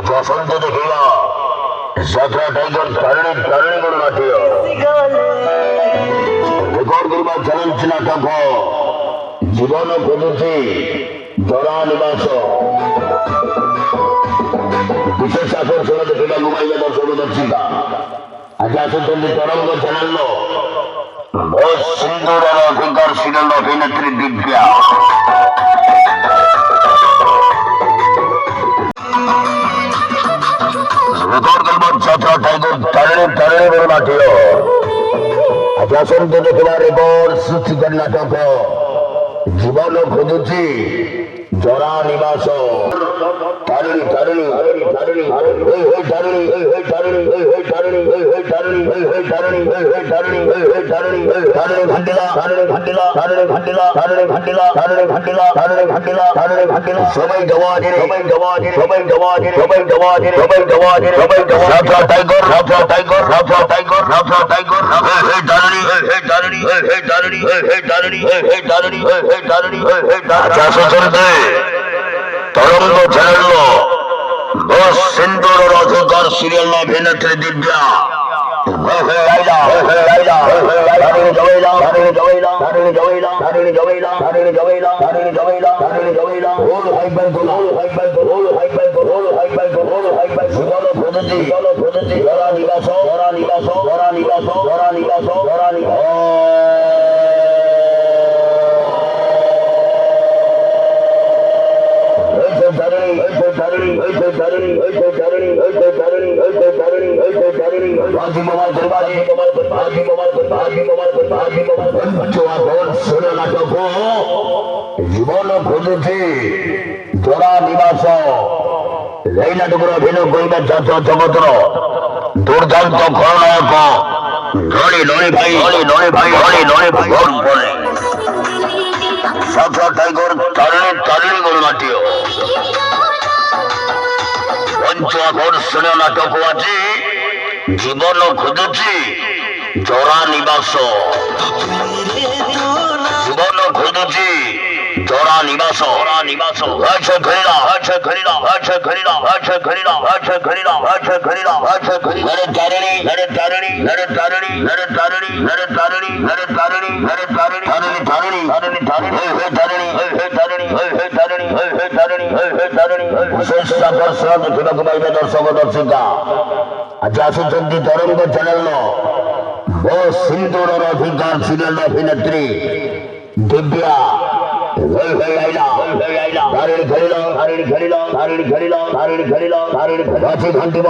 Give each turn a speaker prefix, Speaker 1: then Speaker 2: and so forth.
Speaker 1: বসন্ত দেখিল যাত্রা টাইগার তারিণী তারিণী করে নাটিও রেকর্ড করবার চ্যালেঞ্জ নাটক জীবন পদ্ধতি ধরা নিবাস বিশেষ আকর্ষণ দেখিল ঘুমাইলে দর্শক দর্শিকা আজ আসুন তরঙ্গ চ্যানেল সিন্ধুর অধিকার সিরিয়াল অভিনেত্রী দিব্যা রেকর্ড করবার যাত্রা টাইগার তারিণী তারিণী করে নাটিও আজ আসুন দেখিবার রেকর্ড সৃষ্টিকার নাটক জীবন পদ্ধতি জরা নিবাস তারিণী তারিণী তারিণী তারিণী সবাই জওয়াজ সবাই জওয়াজ সবাই জওয়াজ সবাই জওয়াজ সবাই জওয়াজ সবাই জওয়াজ tiger tiger tiger tiger Tarini Tarini Tarini Tarini Tarini Tarini Tarang channel সিন্ধুর অধিকার সিরিয়াল অভিনেত্রী দিব্যা জীবন পদ্ধতি জোড়া নিবাস এই নাটকের অভিনয় করিবার যাত্রা জগতর দুর্দান্ত খলনায়ক নয় নয় ভাই নয় ভাই নয় ভাই যাত্রা টাইগার তারিণী তারিণী গণনাট্য পঞ্চ আকর্ষণীয় নাটক আছে জীবন খুঁজুছি জরা নিবাস জীবন খুঁজুছি জরা নিবাস নিবাস আছে ঘরিলা আছে ঘরিলা আছে ঘরিলা আছে ঘরিলা আছে ঘরিলা আছে ঘরিলা আছে ঘরিলা তারিণী তারিণী তারিণী তারিণী তারিণী তারিণী তারিণী তারিণী তারিণী তারিণী তারিণী তারিণী তারিণী বিশেষ আকর্ষণ দেখিବାକୁ পাইবে দর্শক দর্শিকা আজ আসুଛନ୍ତି তরঙ্গ চ্যানেল সিন্ধুর অধিকার সিরিয়াল অভিনেত্রী দিব্যা ঘন্টি